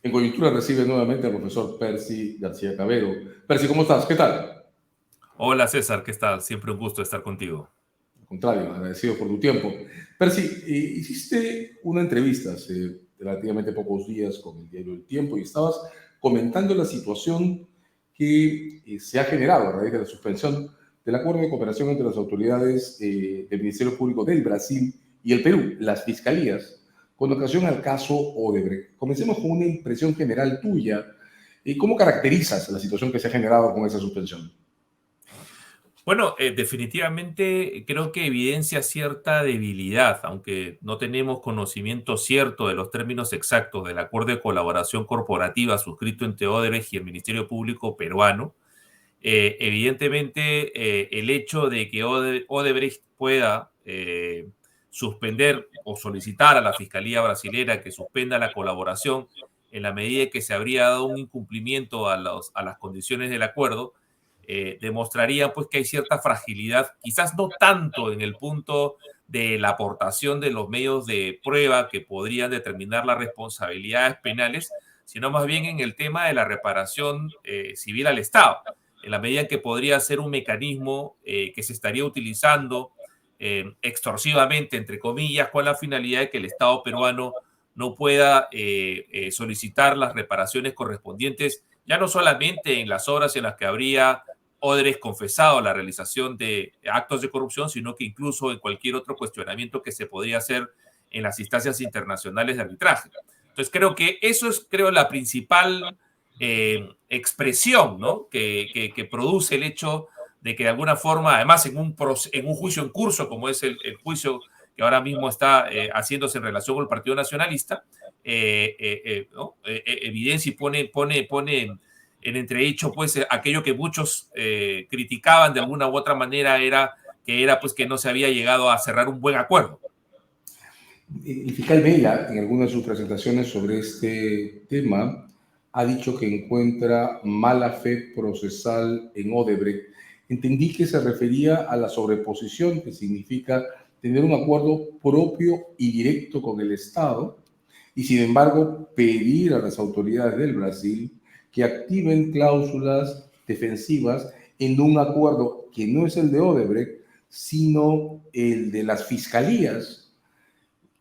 En Coyuntura recibe nuevamente al profesor Percy García Cabero. Percy, ¿cómo estás? ¿Qué tal? Hola César, ¿qué tal? Siempre un gusto estar contigo. Al contrario, agradecido por tu tiempo. Percy, hiciste una entrevista hace relativamente pocos días con el diario El Tiempo y estabas comentando la situación que se ha generado a raíz de la suspensión del acuerdo de cooperación entre las autoridades del Ministerio Público del Brasil y el Perú, las fiscalías, con ocasión al caso Odebrecht. Comencemos con una impresión general tuya. ¿Cómo caracterizas la situación que se ha generado con esa suspensión? Bueno, definitivamente creo que evidencia cierta debilidad, aunque no tenemos conocimiento cierto de los términos exactos del acuerdo de colaboración corporativa suscrito entre Odebrecht y el Ministerio Público peruano. Evidentemente, el hecho de que Odebrecht pueda suspender o solicitar a la Fiscalía Brasilera que suspenda la colaboración en la medida que se habría dado un incumplimiento a las condiciones del acuerdo, demostraría pues que hay cierta fragilidad, quizás no tanto en el punto de la aportación de los medios de prueba que podrían determinar las responsabilidades penales, sino más bien en el tema de la reparación civil al Estado, en la medida en que podría ser un mecanismo que se estaría utilizando extorsivamente, entre comillas, con la finalidad de que el Estado peruano no pueda solicitar las reparaciones correspondientes, ya no solamente en las obras en las que habría Odebrecht confesado la realización de actos de corrupción, sino que incluso en cualquier otro cuestionamiento que se podría hacer en las instancias internacionales de arbitraje. Entonces creo que eso es, creo, la principal expresión, ¿no? que produce el hecho de que de alguna forma, además en un juicio en curso, como es el juicio que ahora mismo está haciéndose en relación con el Partido Nacionalista, ¿no? Evidencia y pone en entredicho pues aquello que muchos criticaban de alguna u otra manera era pues que no se había llegado a cerrar un buen acuerdo. El fiscal Mella, en algunas de sus presentaciones sobre este tema, ha dicho que encuentra mala fe procesal en Odebrecht. Entendí que se refería a la sobreposición, que significa tener un acuerdo propio y directo con el Estado, y sin embargo pedir a las autoridades del Brasil que activen cláusulas defensivas en un acuerdo que no es el de Odebrecht, sino el de las fiscalías.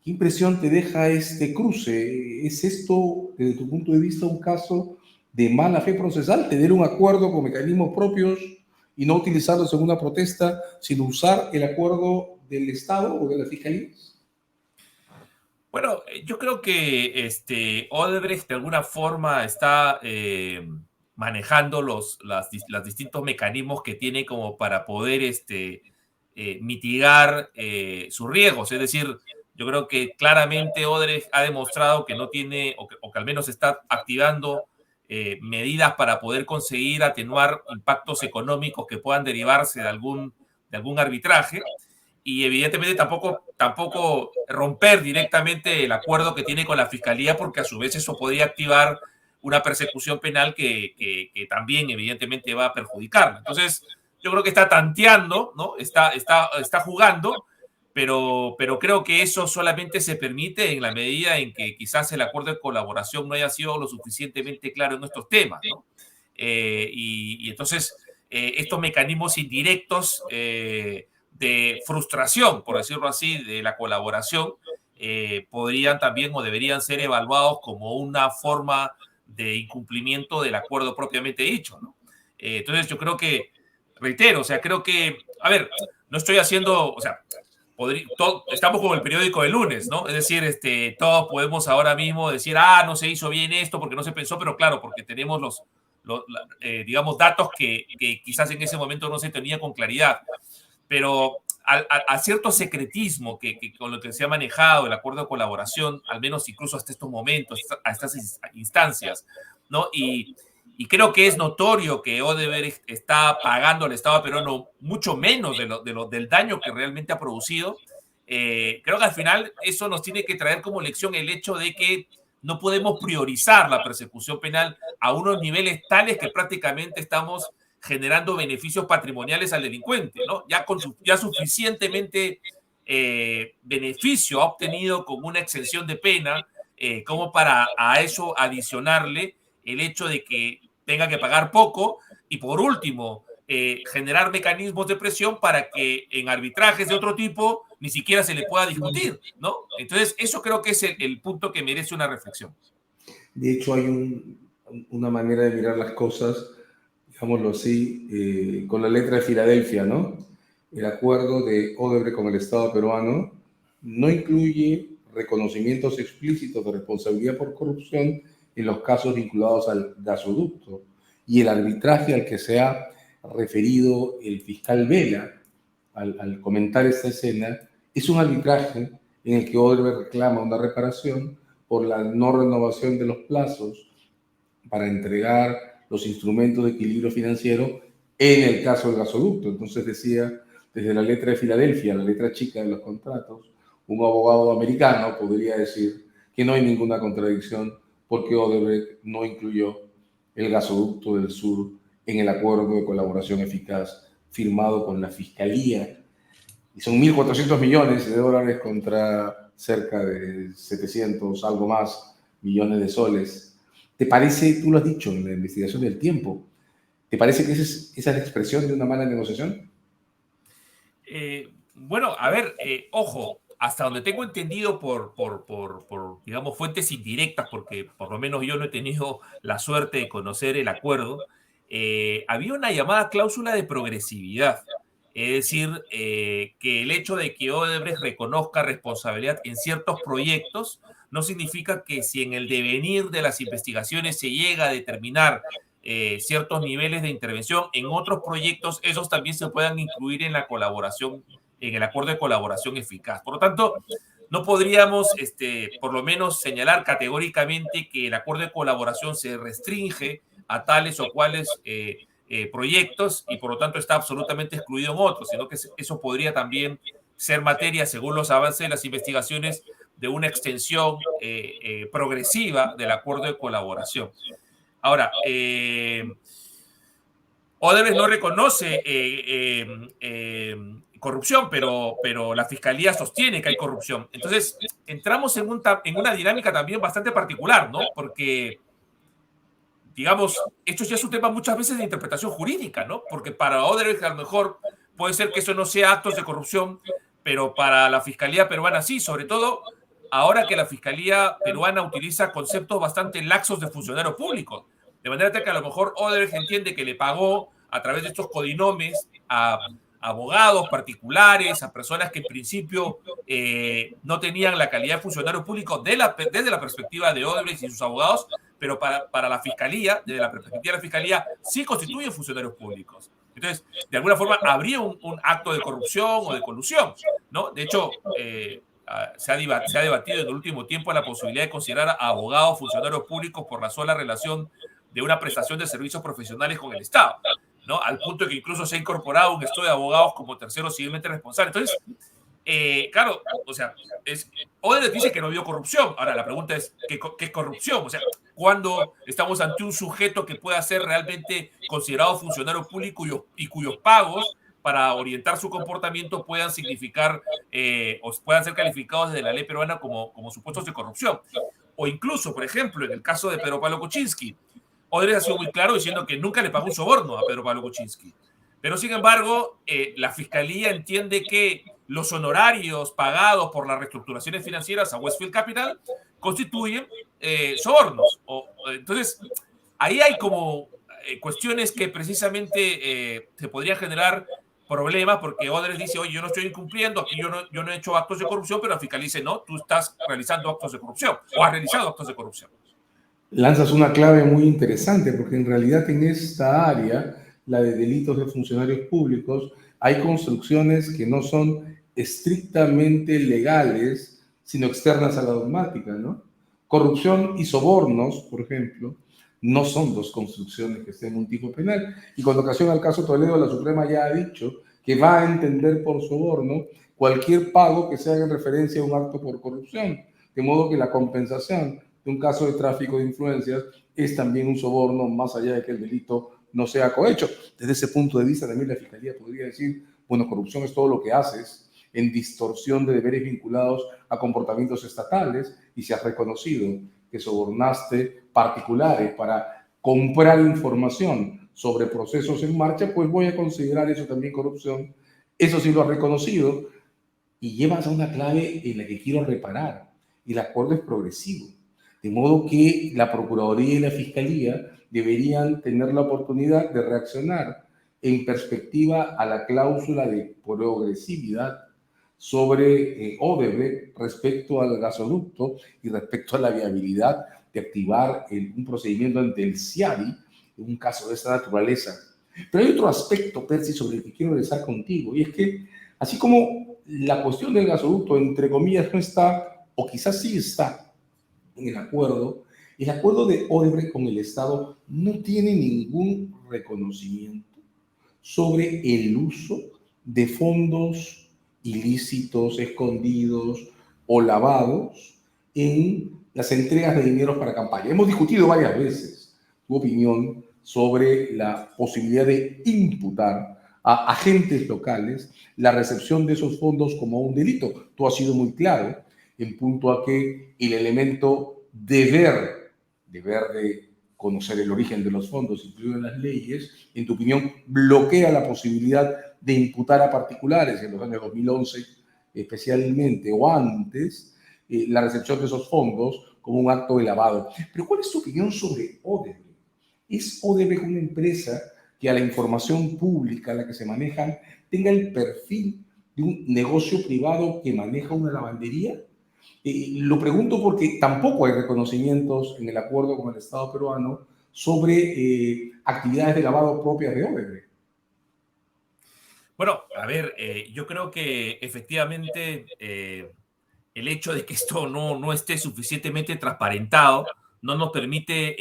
¿Qué impresión te deja este cruce? ¿Es esto, desde tu punto de vista, un caso de mala fe procesal? ¿Tener un acuerdo con mecanismos propios y no utilizarlos en una protesta, sino usar el acuerdo del Estado o de las fiscalías? Bueno, yo creo que Odebrecht de alguna forma está manejando los distintos mecanismos que tiene como para poder mitigar sus riesgos. Es decir, yo creo que claramente Odebrecht ha demostrado que no tiene, o que al menos está activando medidas para poder conseguir atenuar impactos económicos que puedan derivarse de algún arbitraje y evidentemente tampoco romper directamente el acuerdo que tiene con la fiscalía, porque a su vez eso podría activar una persecución penal que también evidentemente va a perjudicarla. Entonces, yo creo que está tanteando, ¿no? Está jugando, pero creo que eso solamente se permite en la medida en que quizás el acuerdo de colaboración no haya sido lo suficientemente claro en estos temas, ¿no? Y entonces, estos mecanismos indirectos de frustración, por decirlo así, de la colaboración, podrían también o deberían ser evaluados como una forma de incumplimiento del acuerdo propiamente dicho, ¿no? Entonces yo creo que, reitero, o sea, creo que, a ver, no estoy haciendo, o sea, estamos como el periódico de lunes, ¿no? Es decir, todos podemos ahora mismo decir, no se hizo bien esto porque no se pensó, pero claro, porque tenemos digamos, datos que quizás en ese momento no se tenía con claridad, pero a cierto secretismo con lo que se ha manejado el acuerdo de colaboración, al menos incluso hasta estos momentos, a estas instancias, ¿no? Y creo que es notorio que Odebrecht está pagando al Estado peruano mucho menos del daño que realmente ha producido. Creo que al final eso nos tiene que traer como lección el hecho de que no podemos priorizar la persecución penal a unos niveles tales que prácticamente estamos generando beneficios patrimoniales al delincuente, ¿no? Ya suficientemente beneficio ha obtenido con una exención de pena como para a eso adicionarle el hecho de que tenga que pagar poco y por último, generar mecanismos de presión para que en arbitrajes de otro tipo ni siquiera se le pueda discutir, ¿no? Entonces, eso creo que es el punto que merece una reflexión. De hecho, hay una manera de mirar las cosas, digámoslo así, con la letra de Filadelfia, ¿no? El acuerdo de Odebrecht con el Estado peruano no incluye reconocimientos explícitos de responsabilidad por corrupción en los casos vinculados al gasoducto, y el arbitraje al que se ha referido el fiscal Vela al comentar esta escena es un arbitraje en el que Odebrecht reclama una reparación por la no renovación de los plazos para entregar los instrumentos de equilibrio financiero en el caso del gasoducto. Entonces decía, desde la letra de Filadelfia, la letra chica de los contratos, un abogado americano podría decir que no hay ninguna contradicción porque Odebrecht no incluyó el gasoducto del sur en el acuerdo de colaboración eficaz firmado con la Fiscalía. Y son 1.400 millones de dólares contra cerca de 700, algo más, millones de soles. ¿Te parece, tú lo has dicho en la investigación del tiempo, ¿te parece que esa es la expresión de una mala negociación? Bueno, a ver, ojo, hasta donde tengo entendido digamos, fuentes indirectas, porque por lo menos yo no he tenido la suerte de conocer el acuerdo, había una llamada cláusula de progresividad. Es decir, que el hecho de que Odebrecht reconozca responsabilidad en ciertos proyectos no significa que si en el devenir de las investigaciones se llega a determinar ciertos niveles de intervención en otros proyectos, esos también se puedan incluir en la colaboración, en el acuerdo de colaboración eficaz. Por lo tanto, no podríamos, por lo menos, señalar categóricamente que el acuerdo de colaboración se restringe a tales o cuales proyectos y por lo tanto está absolutamente excluido en otros, sino que eso podría también ser materia, según los avances de las investigaciones, de una extensión progresiva del acuerdo de colaboración. Ahora, Odebrecht no reconoce corrupción, pero la fiscalía sostiene que hay corrupción. Entonces, entramos en una dinámica también bastante particular, ¿no? Porque, digamos, esto ya es un tema muchas veces de interpretación jurídica, ¿no? Porque para Odebrecht a lo mejor puede ser que eso no sea actos de corrupción, pero para la fiscalía peruana sí, sobre todo ahora que la fiscalía peruana utiliza conceptos bastante laxos de funcionario público. De manera que a lo mejor Odebrecht entiende que le pagó a través de estos codinomes a abogados particulares, a personas que en principio no tenían la calidad de funcionario público desde la perspectiva de Odebrecht y sus abogados, pero para la fiscalía, desde la perspectiva de la fiscalía, sí constituyen funcionarios públicos. Entonces, de alguna forma, habría un acto de corrupción o de colusión, ¿no? De hecho, se ha debatido en el último tiempo la posibilidad de considerar a abogados, funcionarios públicos por la sola relación de una prestación de servicios profesionales con el Estado, ¿no? Al punto de que incluso se ha incorporado un estudio de abogados como terceros civilmente responsables. Entonces, claro, o sea, Odebrecht dice que no vio corrupción. Ahora, la pregunta es, ¿qué es corrupción? O sea, ¿cuándo estamos ante un sujeto que pueda ser realmente considerado funcionario público y cuyos pagos para orientar su comportamiento puedan significar o puedan ser calificados desde la ley peruana como supuestos de corrupción? O incluso, por ejemplo, en el caso de Pedro Pablo Kuczynski, Odebrecht ha sido muy claro diciendo que nunca le pagó un soborno a Pedro Pablo Kuczynski. Pero, sin embargo, la Fiscalía entiende que los honorarios pagados por las reestructuraciones financieras a Westfield Capital constituyen sobornos. Entonces, ahí hay como cuestiones que precisamente se podrían generar problemas porque Odebrecht dice, oye, yo no estoy incumpliendo, aquí yo no he hecho actos de corrupción, pero la Fiscalía dice, no, tú estás realizando actos de corrupción o has realizado actos de corrupción. Lanzas una clave muy interesante porque en realidad en esta área, la de delitos de funcionarios públicos, hay construcciones que no son estrictamente legales, sino externas a la dogmática, ¿no? Corrupción y sobornos, por ejemplo, no son dos construcciones que estén en un tipo penal. Y con ocasión al caso Toledo, la Suprema ya ha dicho que va a entender por soborno cualquier pago que se haga en referencia a un acto por corrupción, de modo que la compensación de un caso de tráfico de influencias es también un soborno, más allá de que el delito no sea cohecho. Desde ese punto de vista, también la Fiscalía podría decir, bueno, corrupción es todo lo que haces en distorsión de deberes vinculados a comportamientos estatales, y si has reconocido que sobornaste particulares para comprar información sobre procesos en marcha, pues voy a considerar eso también corrupción. Eso sí lo has reconocido, y llevas a una clave en la que quiero reparar. El acuerdo es progresivo, de modo que la Procuraduría y la Fiscalía deberían tener la oportunidad de reaccionar en perspectiva a la cláusula de progresividad sobre Odebrecht respecto al gasoducto y respecto a la viabilidad de activar un procedimiento ante el CIADI en un caso de esta naturaleza. Pero hay otro aspecto, Percy, sobre el que quiero regresar contigo, y es que así como la cuestión del gasoducto, entre comillas, no está, o quizás sí está en el acuerdo de Odebrecht con el Estado no tiene ningún reconocimiento sobre el uso de fondos ilícitos, escondidos o lavados en las entregas de dinero para campaña. Hemos discutido varias veces tu opinión sobre la posibilidad de imputar a agentes locales la recepción de esos fondos como un delito. Tú has sido muy claro en punto a que el elemento deber de conocer el origen de los fondos incluido en las leyes, en tu opinión, bloquea la posibilidad de imputar a particulares en los años 2011 especialmente o antes la recepción de esos fondos como un acto de lavado. Pero ¿cuál es tu opinión sobre Odebrecht? ¿Es Odebrecht una empresa que a la información pública a la que se manejan tenga el perfil de un negocio privado que maneja una lavandería? Lo pregunto porque tampoco hay reconocimientos en el acuerdo con el Estado peruano sobre actividades de lavado propias de Odebrecht. Bueno, a ver, yo creo que efectivamente el hecho de que esto no esté suficientemente transparentado no nos permite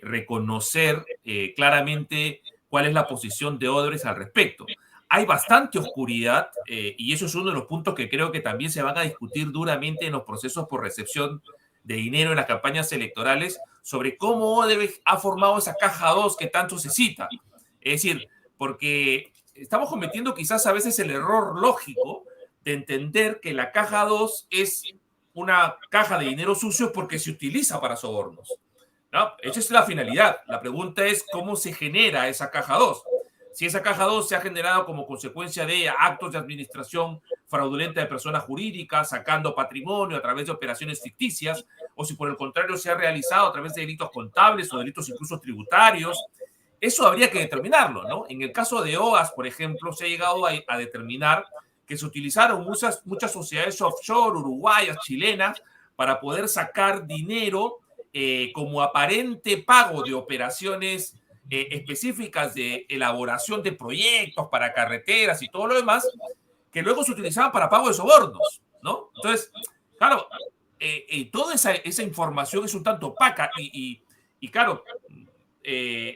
reconocer claramente cuál es la posición de Odebrecht al respecto. Hay bastante oscuridad y eso es uno de los puntos que creo que también se van a discutir duramente en los procesos por recepción de dinero en las campañas electorales sobre cómo Odebrecht ha formado esa caja 2 que tanto se cita. Es decir, porque estamos cometiendo quizás a veces el error lógico de entender que la caja 2 es una caja de dinero sucio porque se utiliza para sobornos, ¿no? Esa es la finalidad. La pregunta es cómo se genera esa caja 2. Si esa caja 2 se ha generado como consecuencia de actos de administración fraudulenta de personas jurídicas, sacando patrimonio a través de operaciones ficticias, o si por el contrario se ha realizado a través de delitos contables o delitos incluso tributarios. Eso habría que determinarlo, ¿no? En el caso de OAS, por ejemplo, se ha llegado a determinar que se utilizaron muchas sociedades offshore, uruguayas, chilenas, para poder sacar dinero como aparente pago de operaciones específicas de elaboración de proyectos para carreteras y todo lo demás, que luego se utilizaban para pago de sobornos, ¿no? Entonces, claro, toda esa información es un tanto opaca y claro,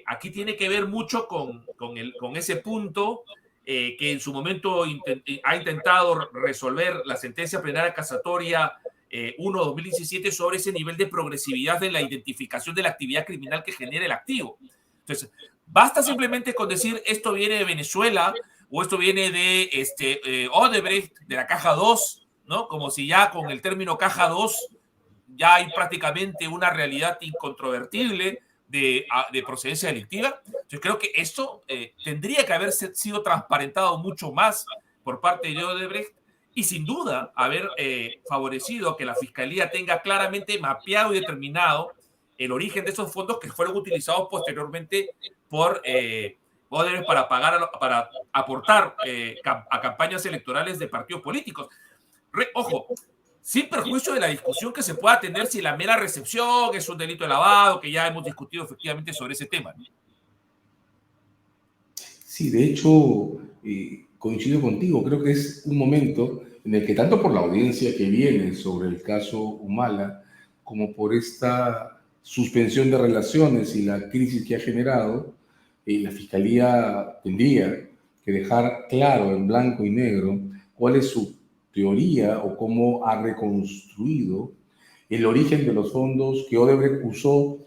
aquí tiene que ver mucho con ese punto que en su momento ha intentado resolver la sentencia plenaria casatoria 1/2017 sobre ese nivel de progresividad de la identificación de la actividad criminal que genera el activo. Entonces, basta simplemente con decir esto viene de Venezuela o esto viene de Odebrecht, de la caja 2, ¿no? Como si ya con el término caja 2 ya hay prácticamente una realidad incontrovertible de procedencia delictiva. Yo creo que esto tendría que haber sido transparentado mucho más por parte de Odebrecht y sin duda haber favorecido que la Fiscalía tenga claramente mapeado y determinado el origen de esos fondos que fueron utilizados posteriormente por Odebrecht para aportar a campañas electorales de partidos políticos. Ojo, sin perjuicio de la discusión que se pueda tener si la mera recepción es un delito de lavado, que ya hemos discutido efectivamente sobre ese tema, ¿no? Sí, de hecho, coincido contigo. Creo que es un momento en el que tanto por la audiencia que viene sobre el caso Humala, como por esta suspensión de relaciones y la crisis que ha generado, la Fiscalía tendría que dejar claro en blanco y negro cuál es su teoría o cómo ha reconstruido el origen de los fondos que Odebrecht usó.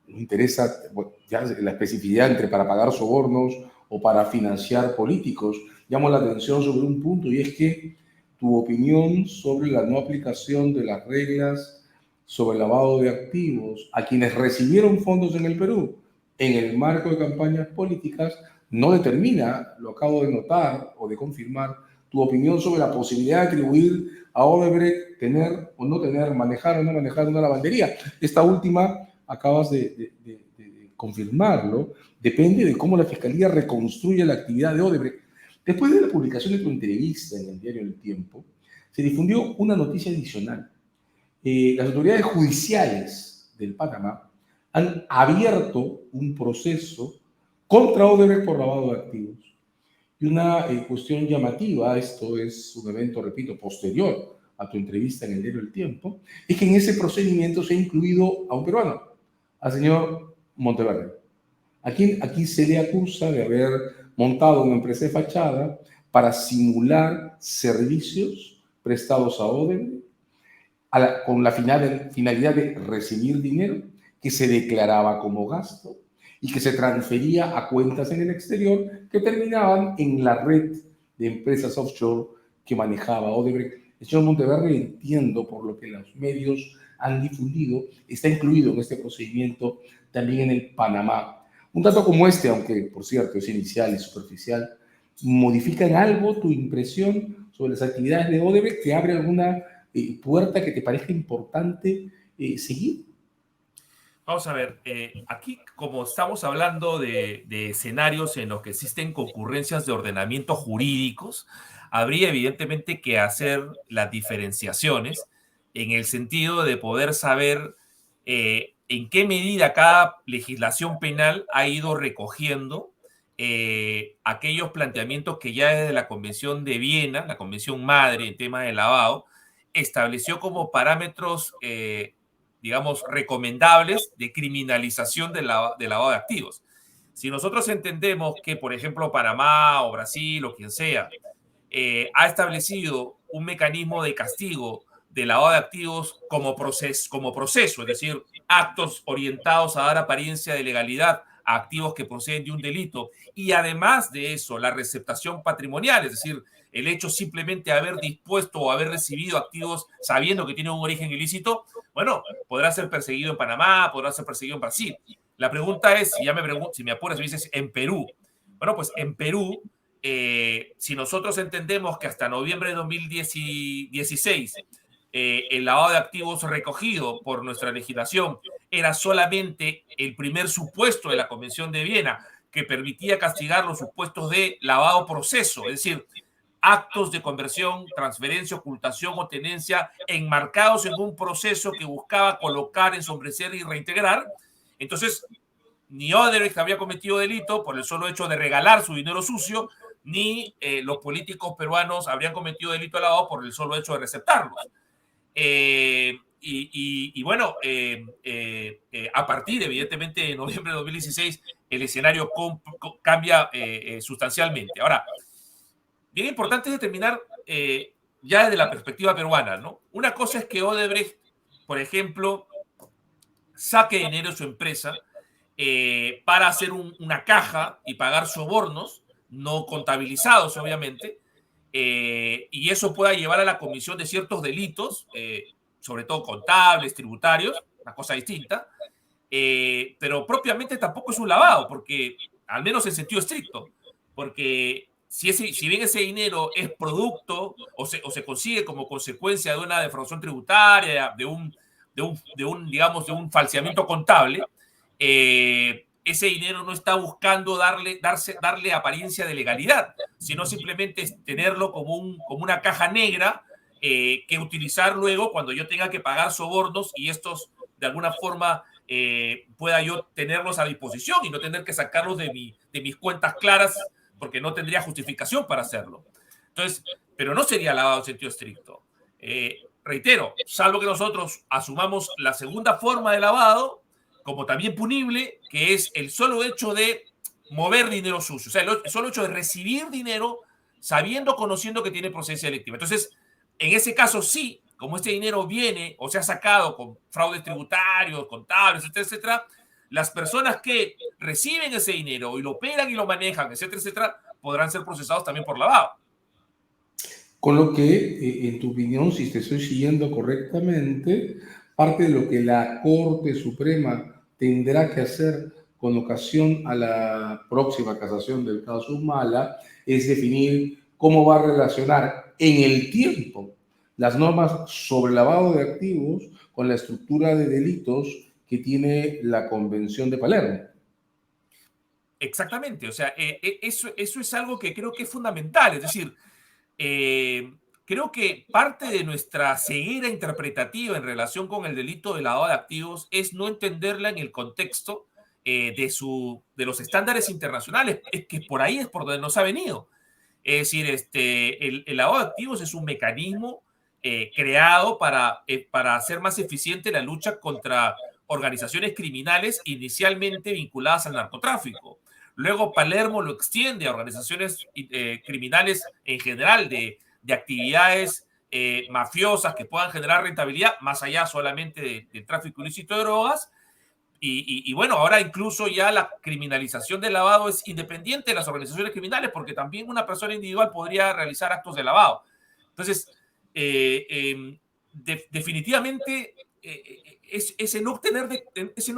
Nos interesa, bueno, ya la especificidad entre para pagar sobornos o para financiar políticos. Llamo la atención sobre un punto, y es que tu opinión sobre la no aplicación de las reglas sobre el lavado de activos a quienes recibieron fondos en el Perú en el marco de campañas políticas no determina, lo acabo de notar o de confirmar, tu opinión sobre la posibilidad de atribuir a Odebrecht tener o no tener, manejar o no manejar una lavandería. Esta última, acabas de confirmarlo, depende de cómo la Fiscalía reconstruye la actividad de Odebrecht. Después de la publicación de tu entrevista en el diario El Tiempo, se difundió una noticia adicional. Las autoridades judiciales del Panamá han abierto un proceso contra Odebrecht por lavado de activos. Y una cuestión llamativa, esto es un evento, repito, posterior a tu entrevista en el diario El Tiempo, es que en ese procedimiento se ha incluido a un peruano, al señor Monteverde, a quien aquí se le acusa de haber montado una empresa de fachada para simular servicios prestados a Odebrecht con la finalidad de recibir dinero que se declaraba como gasto y que se transfería a cuentas en el exterior que terminaban en la red de empresas offshore que manejaba Odebrecht. El señor Monteverde, entiendo por lo que los medios han difundido, está incluido en este procedimiento también en el Panamá. Un dato como este, aunque por cierto es inicial y superficial, ¿modifica en algo tu impresión sobre las actividades de Odebrecht? ¿Te abre alguna puerta que te parezca importante seguir? Vamos a ver, aquí como estamos hablando de escenarios en los que existen concurrencias de ordenamientos jurídicos, habría evidentemente que hacer las diferenciaciones en el sentido de poder saber en qué medida cada legislación penal ha ido recogiendo aquellos planteamientos que ya desde la Convención de Viena, la Convención Madre en tema de lavado, estableció como parámetros digamos, recomendables de criminalización de lavado de activos. Si nosotros entendemos que, por ejemplo, Panamá o Brasil o quien sea, ha establecido un mecanismo de castigo de lavado de activos como proceso, es decir, actos orientados a dar apariencia de legalidad a activos que proceden de un delito, y además de eso, la receptación patrimonial, es decir, el hecho simplemente de haber dispuesto o haber recibido activos sabiendo que tienen un origen ilícito, bueno, podrá ser perseguido en Panamá, podrá ser perseguido en Brasil. La pregunta es, si me apuras, me dices, en Perú. Bueno, pues en Perú, si nosotros entendemos que hasta noviembre de 2016 el lavado de activos recogido por nuestra legislación era solamente el primer supuesto de la Convención de Viena, que permitía castigar los supuestos de lavado proceso, es decir, actos de conversión, transferencia, ocultación o tenencia enmarcados en un proceso que buscaba colocar, ensombrecer y reintegrar. Entonces, ni Odebrecht había cometido delito por el solo hecho de regalar su dinero sucio, ni los políticos peruanos habrían cometido delito de lavado por el solo hecho de receptarlos. Bueno, a partir, evidentemente, de noviembre de 2016, el escenario cambia sustancialmente. Ahora, bien importante es determinar ya desde la perspectiva peruana, ¿no? Una cosa es que Odebrecht, por ejemplo, saque dinero de su empresa para hacer una caja y pagar sobornos, no contabilizados, obviamente, y eso pueda llevar a la comisión de ciertos delitos, sobre todo contables, tributarios, una cosa distinta, pero propiamente tampoco es un lavado, porque, al menos en sentido estricto, porque si bien ese dinero es producto o se consigue como consecuencia de una defraudación tributaria, digamos, de un falseamiento contable, ese dinero no está buscando darle apariencia de legalidad, sino simplemente tenerlo como una caja negra que utilizar luego cuando yo tenga que pagar sobornos y estos de alguna forma pueda yo tenerlos a disposición y no tener que sacarlos de mis cuentas claras porque no tendría justificación para hacerlo. Entonces, pero no sería lavado en sentido estricto. Reitero, salvo que nosotros asumamos la segunda forma de lavado como también punible, que es el solo hecho de mover dinero sucio, o sea, el solo hecho de recibir dinero sabiendo, conociendo que tiene procedencia delictiva. Entonces, en ese caso sí, como este dinero viene o se ha sacado con fraudes tributarios, contables, etcétera, etcétera, las personas que reciben ese dinero y lo operan y lo manejan, etcétera, etcétera, podrán ser procesados también por lavado. Con lo que, en tu opinión, si te estoy siguiendo correctamente, parte de lo que la Corte Suprema tendrá que hacer con ocasión a la próxima casación del caso Humala es definir cómo va a relacionar en el tiempo las normas sobre lavado de activos con la estructura de delitos que tiene la Convención de Palermo. Exactamente, o sea, eso es algo que creo que es fundamental, es decir, eh, creo que parte de nuestra ceguera interpretativa en relación con el delito de lavado de activos es no entenderla en el contexto de los estándares internacionales, es que por ahí es por donde nos ha venido. Es decir, el lavado de activos es un mecanismo creado para hacer más eficiente la lucha contra organizaciones criminales inicialmente vinculadas al narcotráfico. Luego Palermo lo extiende a organizaciones criminales en general de actividades mafiosas que puedan generar rentabilidad más allá solamente del tráfico ilícito de drogas. Y bueno, ahora incluso ya la criminalización del lavado es independiente de las organizaciones criminales, porque también una persona individual podría realizar actos de lavado. Entonces, definitivamente, ese no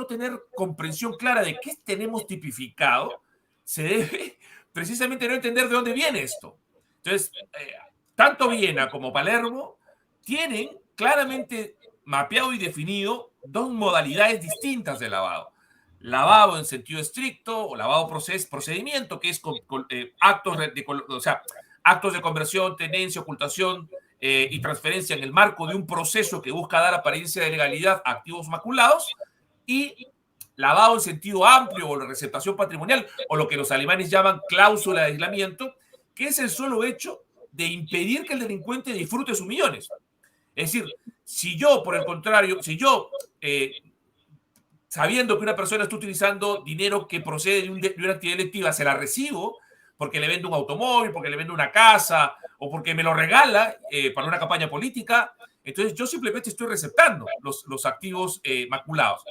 tener comprensión clara de qué tenemos tipificado se debe precisamente no entender de dónde viene esto. Entonces, tanto Viena como Palermo tienen claramente mapeado y definido dos modalidades distintas de lavado. Lavado en sentido estricto o lavado procedimiento, que es actos o sea, actos de conversión, tenencia, ocultación y transferencia en el marco de un proceso que busca dar apariencia de legalidad a activos maculados, y lavado en sentido amplio o la receptación patrimonial, o lo que los alemanes llaman cláusula de aislamiento, que es el solo hecho de impedir que el delincuente disfrute sus millones. Es decir, si yo, por el contrario, si yo, sabiendo que una persona está utilizando dinero que procede de una actividad delictiva, se la recibo porque le vendo un automóvil, porque le vendo una casa o porque me lo regala para una campaña política, entonces yo simplemente estoy receptando los activos maculados.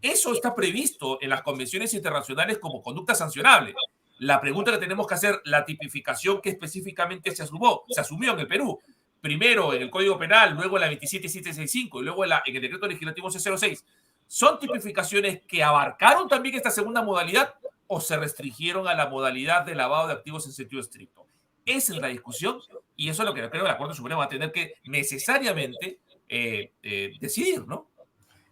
Eso está previsto en las convenciones internacionales como conducta sancionable. La pregunta que tenemos que hacer, la tipificación que específicamente se asumió en el Perú, primero en el Código Penal, luego en la 27765 y luego en el Decreto Legislativo C06, ¿son tipificaciones que abarcaron también esta segunda modalidad o se restringieron a la modalidad de lavado de activos en sentido estricto? Esa es la discusión y eso es lo que creo que la Corte Suprema va a tener que necesariamente decidir, ¿no?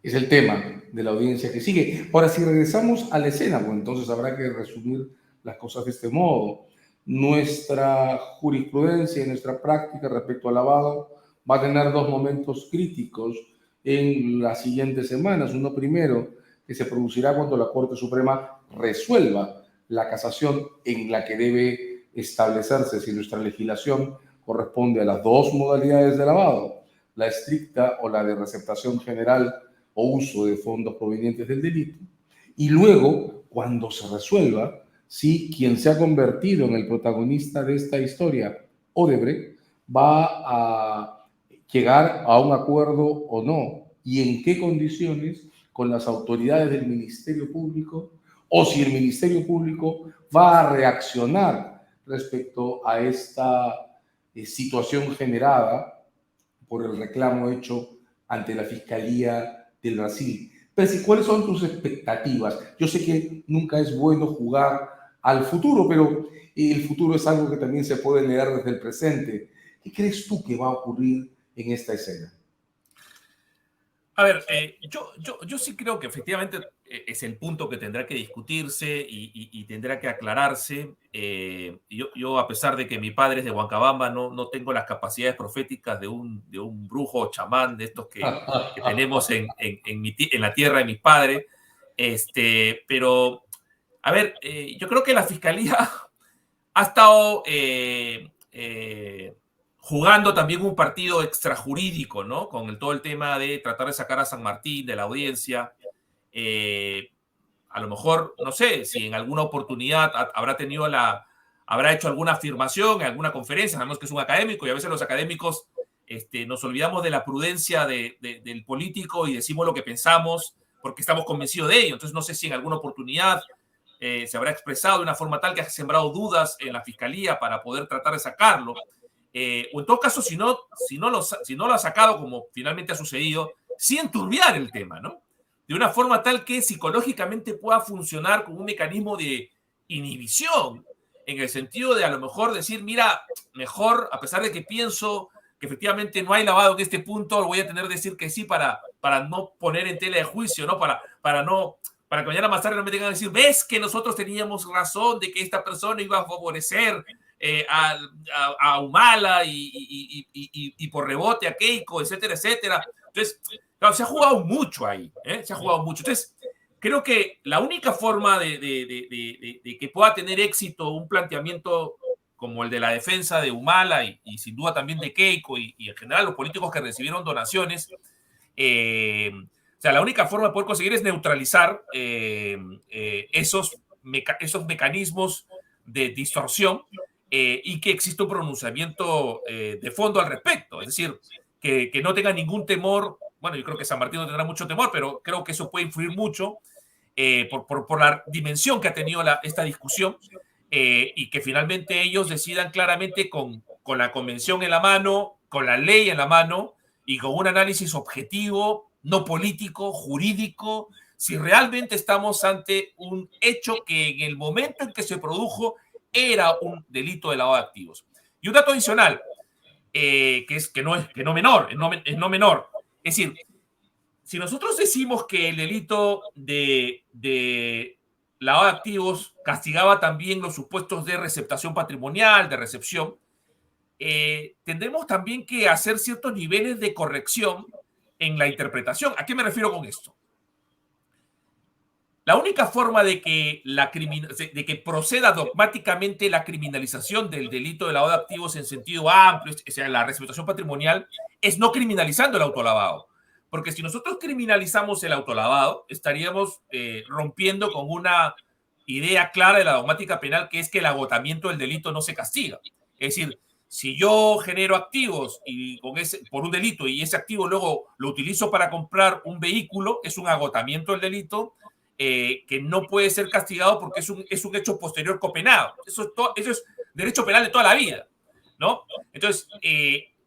Es el tema de la audiencia que sigue. Ahora, si regresamos a la escena, pues entonces habrá que resumir las cosas de este modo. Nuestra jurisprudencia y nuestra práctica respecto al lavado va a tener dos momentos críticos en las siguientes semanas. Uno primero, que se producirá cuando la Corte Suprema resuelva la casación en la que debe establecerse si nuestra legislación corresponde a las dos modalidades de lavado, la estricta o la de receptación general o uso de fondos provenientes del delito. Y luego, cuando se resuelva si quien se ha convertido en el protagonista de esta historia, Odebrecht, va a llegar a un acuerdo o no, y en qué condiciones con las autoridades del Ministerio Público, o si el Ministerio Público va a reaccionar respecto a esta situación generada por el reclamo hecho ante la Fiscalía del Brasil. Pero ¿cuáles son tus expectativas? Yo sé que nunca es bueno jugar al futuro, pero el futuro es algo que también se puede leer desde el presente. ¿Qué crees tú que va a ocurrir en esta escena? A ver, yo sí creo que efectivamente es el punto que tendrá que discutirse y tendrá que aclararse. Yo, a pesar de que mi padre es de Huancabamba, no tengo las capacidades proféticas de un brujo o chamán de estos que tenemos en la tierra de mis padres. Pero, a ver, yo creo que la fiscalía ha estado jugando también un partido extrajurídico, ¿no? Con todo el tema de tratar de sacar a San Martín de la audiencia. Eh, a lo mejor, no sé, si en alguna oportunidad habrá hecho alguna afirmación en alguna conferencia. Sabemos que es un académico y a veces los académicos nos olvidamos de la prudencia del político y decimos lo que pensamos porque estamos convencidos de ello. Entonces no sé si en alguna oportunidad se habrá expresado de una forma tal que ha sembrado dudas en la fiscalía para poder tratar de sacarlo. o en todo caso, si no lo ha sacado, como finalmente ha sucedido, sí enturbiar el tema, ¿no? De una forma tal que psicológicamente pueda funcionar como un mecanismo de inhibición, en el sentido de a lo mejor decir, mira, mejor, a pesar de que pienso que efectivamente no hay lavado en este punto, voy a tener que decir que sí para no poner en tela de juicio, ¿no? Para que mañana más tarde no me tengan que decir, ves que nosotros teníamos razón de que esta persona iba a favorecer a Humala y por rebote a Keiko, etcétera, etcétera. Entonces, claro, se ha jugado mucho ahí, ¿eh? Se ha jugado mucho. Entonces, creo que la única forma de que pueda tener éxito un planteamiento como el de la defensa de Humala y sin duda también de Keiko y en general los políticos que recibieron donaciones, o sea, la única forma de poder conseguir es neutralizar esos mecanismos de distorsión y que exista un pronunciamiento de fondo al respecto. Es decir, que no tenga ningún temor. Bueno, yo creo que San Martín no tendrá mucho temor, pero creo que eso puede influir mucho por la dimensión que ha tenido esta discusión y que finalmente ellos decidan claramente con la convención en la mano, con la ley en la mano y con un análisis objetivo, no político, jurídico, si realmente estamos ante un hecho que en el momento en que se produjo era un delito de lavado de activos. Y un dato adicional, que no menor, es no menor. Es decir, si nosotros decimos que el delito de lavado de activos castigaba también los supuestos de receptación patrimonial, de recepción, tendremos también que hacer ciertos niveles de corrección en la interpretación. ¿A qué me refiero con esto? La única forma de que proceda dogmáticamente la criminalización del delito de lavado de activos en sentido amplio, o sea, la receptación patrimonial, es no criminalizando el autolavado. Porque si nosotros criminalizamos el autolavado, estaríamos rompiendo con una idea clara de la dogmática penal, que es que el agotamiento del delito no se castiga. Es decir, si yo genero activos por un delito y ese activo luego lo utilizo para comprar un vehículo, es un agotamiento del delito que no puede ser castigado porque es un hecho posterior copenado. Eso es derecho penal de toda la vida, ¿no? Entonces,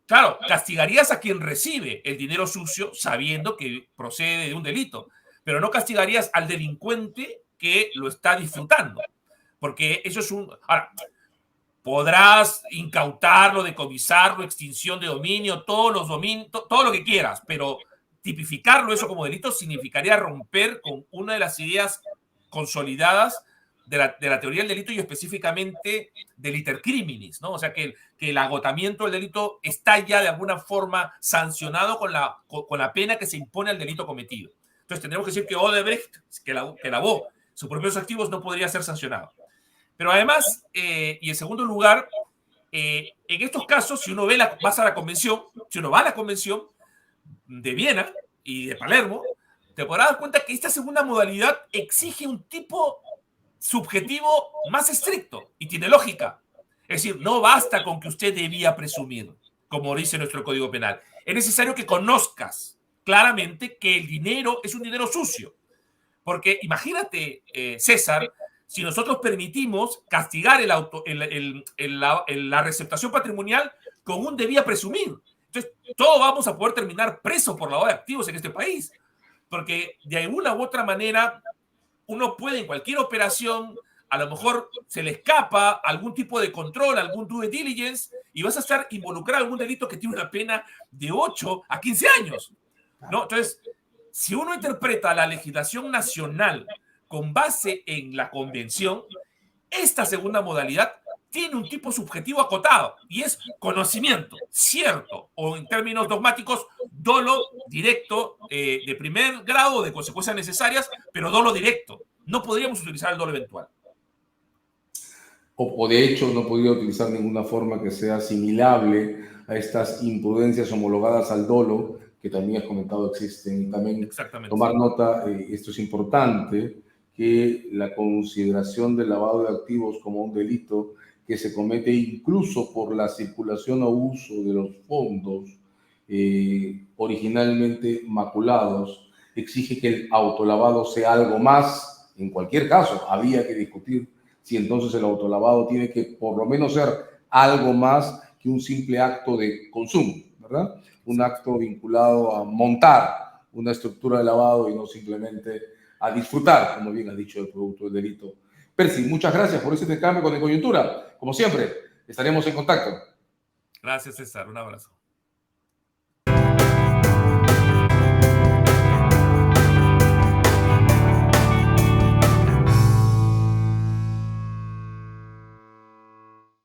claro, castigarías a quien recibe el dinero sucio sabiendo que procede de un delito, pero no castigarías al delincuente que lo está disfrutando, porque eso es un... Ahora, podrás incautarlo, decomisarlo, extinción de dominio, todo lo que quieras, pero tipificarlo eso como delito significaría romper con una de las ideas consolidadas de la teoría del delito y específicamente del iter criminis, ¿no? O sea, que el agotamiento del delito está ya de alguna forma sancionado con la pena que se impone al delito cometido. Entonces tendremos que decir que Odebrecht, que lavó sus propios activos, no podría ser sancionado. Pero además, y en segundo lugar, en estos casos, si uno vas a la convención, si uno va a la convención de Viena y de Palermo, te podrás dar cuenta que esta segunda modalidad exige un tipo subjetivo más estricto y tiene lógica. Es decir, no basta con que usted debía presumir, como dice nuestro Código Penal. Es necesario que conozcas claramente que el dinero es un dinero sucio. Porque imagínate, César, si nosotros permitimos castigar la receptación patrimonial con un debía presumir. Entonces, todos vamos a poder terminar presos por lavado de activos en este país. Porque de alguna u otra manera, uno puede en cualquier operación, a lo mejor se le escapa algún tipo de control, algún due diligence, y vas a estar involucrado en algún delito que tiene una pena de 8 a 15 años. ¿No? Entonces, si uno interpreta la legislación nacional con base en la convención, esta segunda modalidad tiene un tipo subjetivo acotado y es conocimiento, cierto, o en términos dogmáticos, dolo directo de primer grado de consecuencias necesarias, pero dolo directo. No podríamos utilizar el dolo eventual. O de hecho no podría utilizar ninguna forma que sea asimilable a estas imprudencias homologadas al dolo, que también has comentado existen. Y también tomar nota, esto es importante, que la consideración del lavado de activos como un delito que se comete incluso por la circulación o uso de los fondos originalmente maculados, exige que el autolavado sea algo más. En cualquier caso, había que discutir si entonces el autolavado tiene que por lo menos ser algo más que de un simple acto de consumo, ¿verdad? Un acto vinculado a montar una estructura de lavado y no simplemente a disfrutar, como bien ha dicho, el producto del delito. Percy, muchas gracias por ese intercambio con la coyuntura. Como siempre, estaremos en contacto. Gracias, César. Un abrazo.